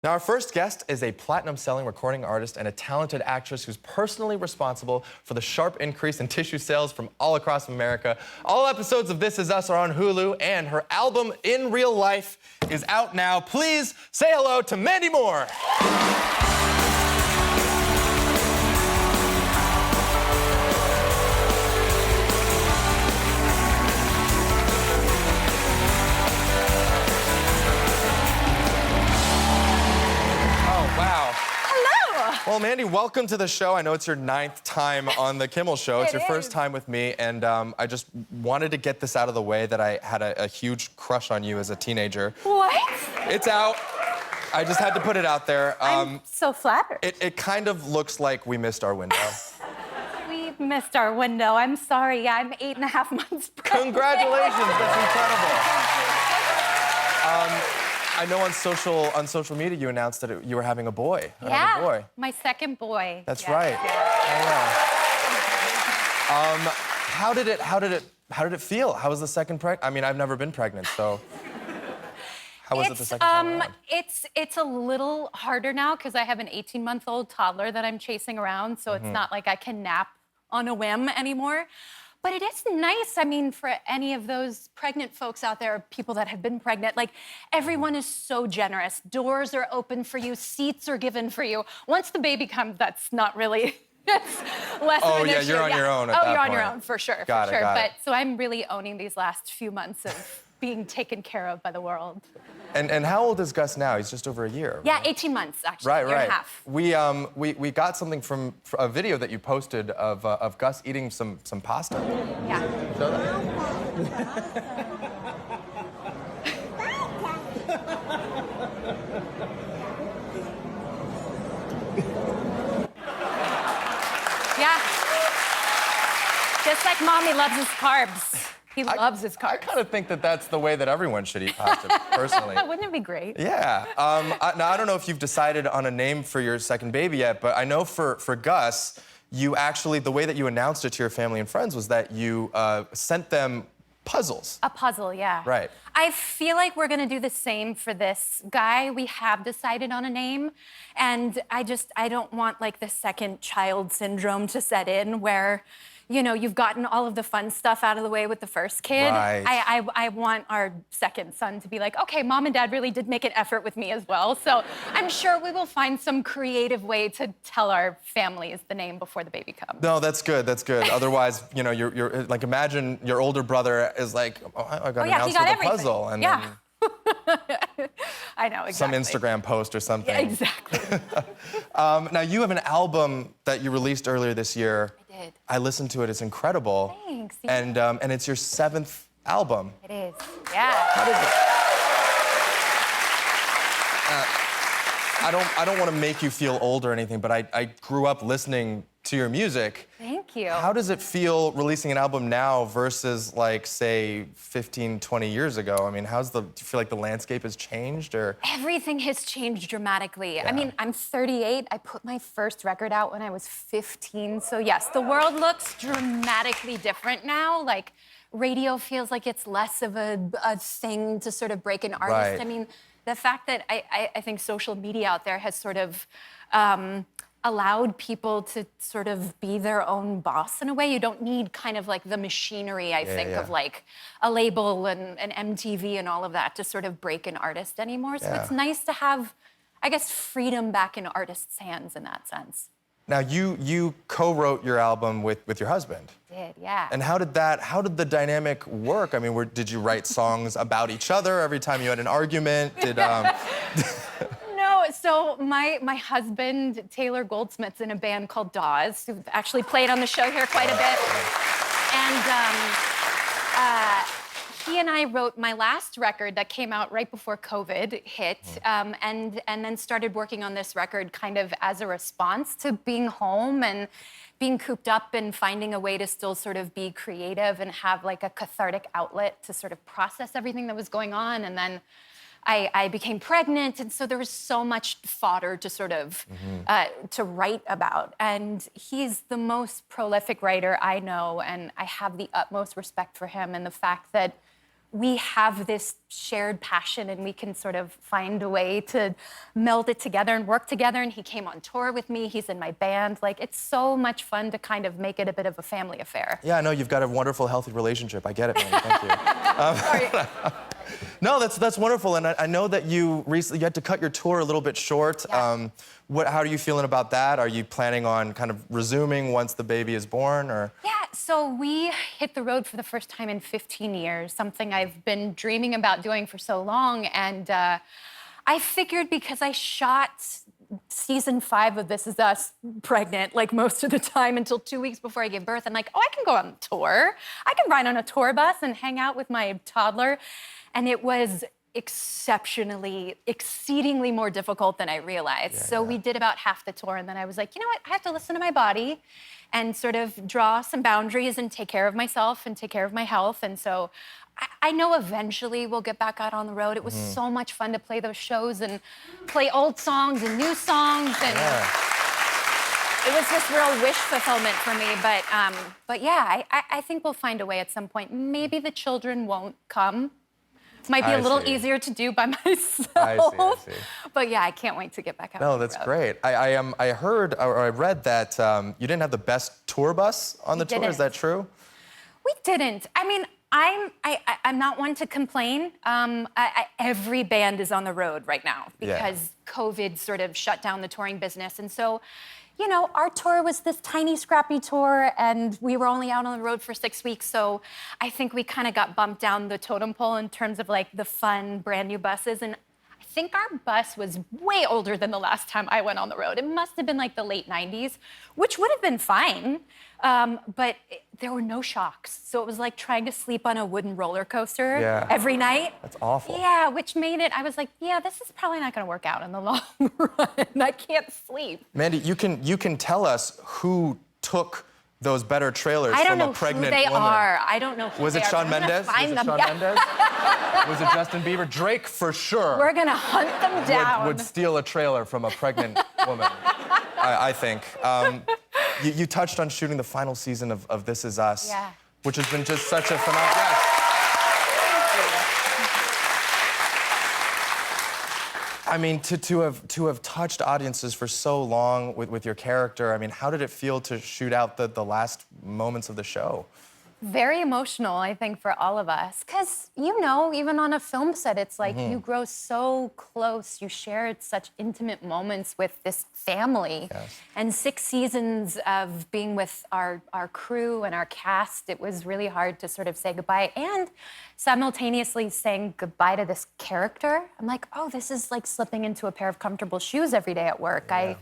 Now, our first guest is a platinum-selling recording artist and a talented actress who's personally responsible for the sharp increase in tissue sales from all across America. All episodes of This Is Us are on Hulu, and her album, In Real Life, is out now. Please say hello to Mandy Moore. Well, Mandy, welcome to the show. I know it's your 9th time on the Kimmel show. It's your first time with me, and I just wanted to get this out of the way that I had a huge crush on you as a teenager. What? It's out. I just had to put it out there. I'm so flattered. It kind of looks like we missed our window. We missed our window. I'm sorry. I'm 8.5 months pregnant. Congratulations. That's incredible. I know on social media you announced that you were having a boy. Yeah, a boy. my second boy. That's yes. right. Yeah. How did it feel? How was the second I mean, I've never been pregnant, so how was it the second time around? It's a little harder now because I have an 18-month-old toddler that I'm chasing around, so it's not like I can nap on a whim anymore. But it is nice, I mean, for any of those pregnant folks out there, people that have been pregnant, like, everyone is so generous. Doors are open for you, seats are given for you. Once the baby comes, that's not really, it's less of an issue. Oh, yeah, you're on your own at that point. Oh, you're on your own, for sure, Got it. But so I'm really owning these last few months of being taken care of by the world. And how old is Gus now? He's just over a year. Yeah, right? 18 months, actually, Right. year and a half. We got something from a video that you posted of Gus eating some pasta. Yeah. Show that. Yeah. Just like Mommy loves his carbs. He loves his carbs. I kind of think that that's the way that everyone should eat pasta, personally. Wouldn't it be great? Yeah. Now, I don't know if you've decided on a name for your second baby yet, but I know for Gus, you actually, the way that you announced it to your family and friends was that you sent them puzzles. A puzzle, yeah. Right. I feel like we're gonna do the same for this guy. We have decided on a name, and I don't want like the second child syndrome to set in where, you know, you've gotten all of the fun stuff out of the way with the first kid. Right. I want our second son to be like, okay, Mom and Dad really did make an effort with me as well. So I'm sure we will find some creative way to tell our families the name before the baby comes. No, that's good. That's good. Otherwise, you know, you're like, imagine your older brother is like, oh, I got announced with a puzzle, and yeah. then I know, exactly. some Instagram post or something. Yeah, exactly. Now, you have an album that you released earlier this year. I did. I listened to it. It's incredible. Thanks. And it's your 7th album. It is. Yeah. How does it? I don't want to make you feel old or anything, but I grew up listening to your music. Thank you. How does it feel releasing an album now versus, like, say, 15, 20 years ago? I mean, do you feel like the landscape has changed, or? Everything has changed dramatically. Yeah. I mean, I'm 38. I put my first record out when I was 15. So yes, the world looks dramatically different now. Like, radio feels like it's less of a thing to sort of break an artist. Right. I mean, the fact that I think social media out there has sort of allowed people to sort of be their own boss in a way. You don't need kind of like the machinery, I think, of like a label and an MTV and all of that to sort of break an artist anymore. So it's nice to have, I guess, freedom back in artists' hands in that sense. Now, you co-wrote your album with your husband. I did, yeah. And how did the dynamic work? I mean, did you write songs about each other every time you had an argument? No, so my husband, Taylor Goldsmith's in a band called Dawes, who actually played on the show here quite a bit. And he and I wrote my last record that came out right before COVID hit, and then started working on this record kind of as a response to being home and being cooped up and finding a way to still sort of be creative and have like a cathartic outlet to sort of process everything that was going on. And then I became pregnant, and so there was so much fodder to sort of to write about. And he's the most prolific writer I know, and I have the utmost respect for him and the fact that we have this shared passion and we can sort of find a way to meld it together and work together. And he came on tour with me. He's in my band. Like, it's so much fun to kind of make it a bit of a family affair. Yeah, I know you've got a wonderful, healthy relationship. I get it, Mandy. Thank you. Sorry. No, that's wonderful. And I know that you recently had to cut your tour a little bit short. Yeah. How are you feeling about that? Are you planning on kind of resuming once the baby is born, or? Yeah, so we hit the road for the first time in 15 years, something I've been dreaming about doing for so long. And I figured because I shot season 5 of This Is Us pregnant, like most of the time until 2 weeks before I gave birth, I'm like, oh, I can go on tour. I can ride on a tour bus and hang out with my toddler. And it was exceedingly more difficult than I realized. So we did about half the tour, and then I was like, you know what? I have to listen to my body and sort of draw some boundaries and take care of myself and take care of my health. And so I know eventually we'll get back out on the road. It was so much fun to play those shows and play old songs and new songs. And it was this real wish fulfillment for me. But yeah, I think we'll find a way at some point. Maybe the children won't come. Might be a little easier to do by myself. I see. But yeah, I can't wait to get back out. No, that's great. I heard or I read that you didn't have the best tour bus on the tour. Is that true? We didn't. I mean, I'm not one to complain. Every band is on the road right now because COVID sort of shut down the touring business. And so, you know, our tour was this tiny, scrappy tour, and we were only out on the road for 6 weeks. So I think we kind of got bumped down the totem pole in terms of like the fun, brand new buses. And I think our bus was way older than the last time I went on the road. It must have been like the late 90s, which would have been fine. But there were no shocks. So it was like trying to sleep on a wooden roller coaster every night. That's awful. Yeah, which made it, I was like, yeah, this is probably not gonna work out in the long run. I can't sleep. Mandy, you can tell us who took those better trailers from a pregnant woman. I don't know who they are. I don't know who they are. Was it Shawn Mendes? Was it Justin Bieber? Drake, for sure. We're gonna hunt them down. Would steal a trailer from a pregnant woman, I think. You touched on shooting the final season of This Is Us, which has been just such a phenomenal. I mean, to have touched audiences for so long with your character, I mean, how did it feel to shoot out the last moments of the show? Very emotional, I think, for all of us. Because, you know, even on a film set, it's like you grow so close. You share such intimate moments with this family. Yes. And 6 seasons of being with our crew and our cast, it was really hard to sort of say goodbye. And simultaneously saying goodbye to this character. I'm like, oh, this is like slipping into a pair of comfortable shoes every day at work. I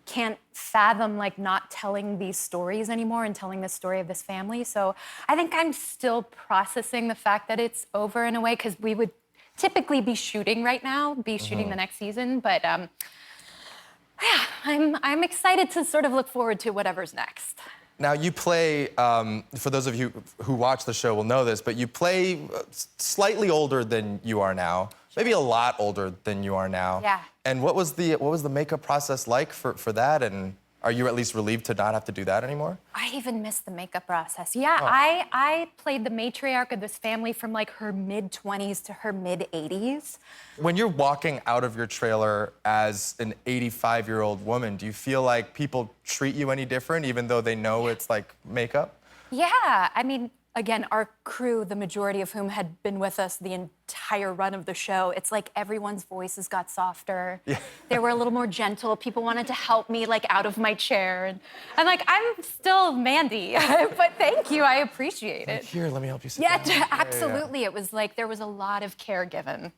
can't fathom like not telling these stories anymore and telling the story of this family. So I think I'm still processing the fact that it's over in a way, because we would typically be shooting right now, shooting the next season. But yeah, I'm excited to sort of look forward to whatever's next. Now you play, for those of you who watch the show will know this, but you play slightly older than you are now. Maybe a lot older than you are now. Yeah. And what was the makeup process like for that? And are you at least relieved to not have to do that anymore? I even missed the makeup process. Yeah, I played the matriarch of this family from like her mid-20s to her mid-80s. When you're walking out of your trailer as an 85-year-old woman, do you feel like people treat you any different, even though they know it's like makeup? Yeah, I mean, again, our crew, the majority of whom had been with us the entire run of the show, it's like everyone's voices got softer. Yeah. They were a little more gentle. People wanted to help me like out of my chair. And I'm like, I'm still Mandy, but thank you, I appreciate it. Here, let me help you sit down. Yeah, absolutely. It was like there was a lot of care given.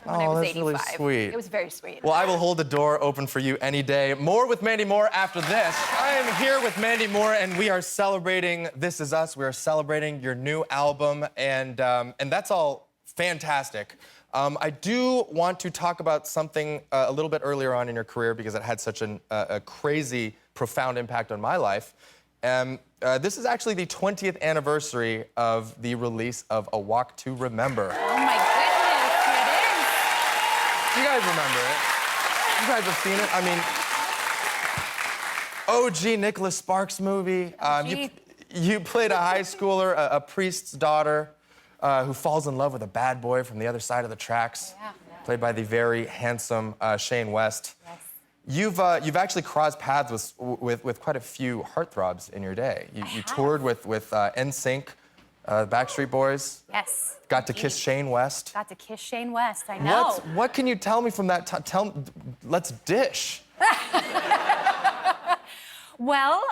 When I was that's 85. really sweet. It was very sweet. Well, I will hold the door open for you any day. More with Mandy Moore after this. I am here with Mandy Moore, and we are celebrating This Is Us. We are celebrating your new album, and that's all fantastic. I do want to talk about something a little bit earlier on in your career because it had such a crazy, profound impact on my life. This is actually the 20th anniversary of the release of A Walk to Remember. Oh my goodness. You guys remember it. You guys have seen it. I mean, OG Nicholas Sparks movie. You played a high schooler, a priest's daughter. who falls in love with a bad boy from the other side of the tracks, played by the very handsome Shane West. Yes. You've actually crossed paths with quite a few heartthrobs in your day. You toured with NSYNC, Backstreet Boys. Yes. Got to kiss Shane West. Got to kiss Shane West, I know. What can you tell me from that? Let's dish. Well,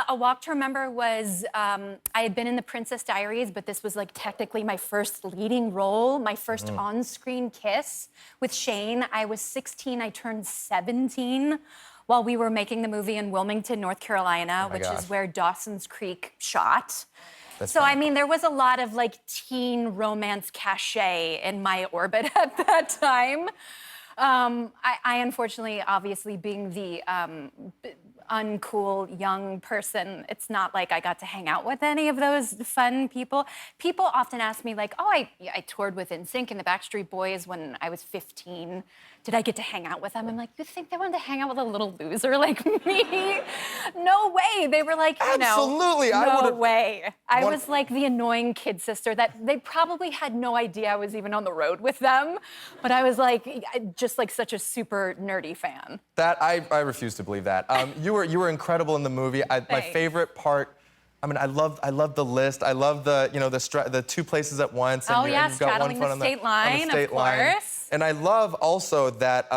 A Walk to Remember was, I had been in The Princess Diaries, but this was like technically my first leading role, my first on-screen kiss with Shane. I was 16, I turned 17 while we were making the movie in Wilmington, North Carolina, which is where Dawson's Creek shot. I mean, there was a lot of like teen romance cachet in my orbit at that time. I unfortunately, obviously being the uncool young person, it's not like I got to hang out with any of those fun people. People often ask me like, oh, I toured with NSYNC and the Backstreet Boys when I was 15. Did I get to hang out with them? I'm like, you think they wanted to hang out with a little loser like me? No way. They were like, you Absolutely. know, no way. I was like the annoying kid sister that they probably had no idea I was even on the road with them. But I was like, just like such a super nerdy fan. That, I refuse to believe that. You were incredible in the movie. My favorite part, I mean, I love the list. I love the two places at once. And you've got one straddling foot the state line, of course. And I love also that,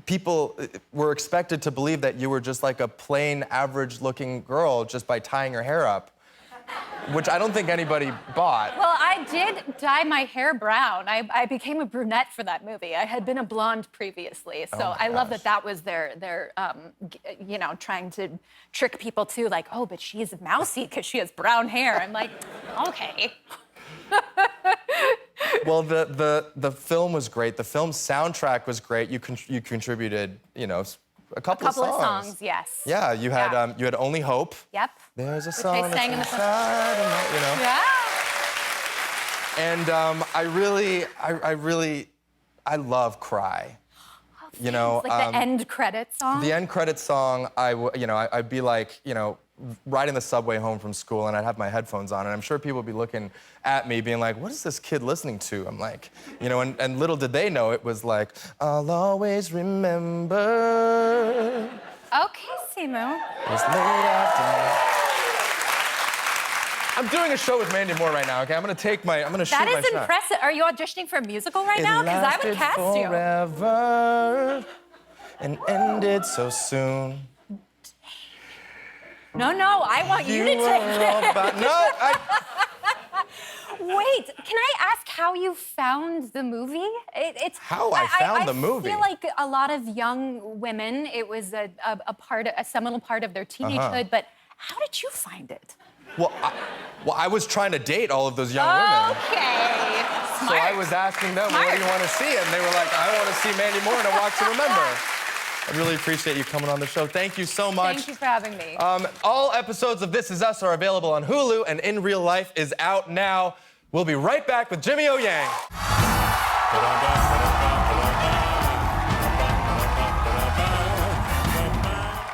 people were expected to believe that you were just like a plain, average-looking girl just by tying your hair up, which I don't think anybody bought. Well, I did dye my hair brown. I became a brunette for that movie. I had been a blonde previously, so I love that was their trying to trick people too, like, oh, but she's mousy because she has brown hair. I'm like, okay. Well, the film was great. The film soundtrack was great. You contributed, a couple of songs, yes. Yeah, you had Only Hope. Yep. There's a song Which they sang in the film. Yeah. And I love Cry. Like the end credit song? The end credit song, I'd be like, riding the subway home from school and I'd have my headphones on and I'm sure people would be looking at me being like, what is this kid listening to? I'm like, and little did they know it was like, I'll always remember. Okay, Simu. It was late afternoon. I'm doing a show with Mandy Moore right now, okay? I'm gonna shoot my shot. That is impressive. Are you auditioning for a musical right now? Because I would cast you. Forever and ended so soon. No, I want you to take it. Wait, can I ask how you found the movie? How I found the movie? I feel like a lot of young women, it was a seminal part of their teenagehood, but how did you find it? Well, I was trying to date all of those young women. Okay. So I was asking them, what do you want to see? And they were like, I want to see Mandy Moore in A Walk to Remember. I really appreciate you coming on the show. Thank you so much. Thank you for having me. All episodes of This Is Us are available on Hulu, and In Real Life is out now. We'll be right back with Jimmy O Yang.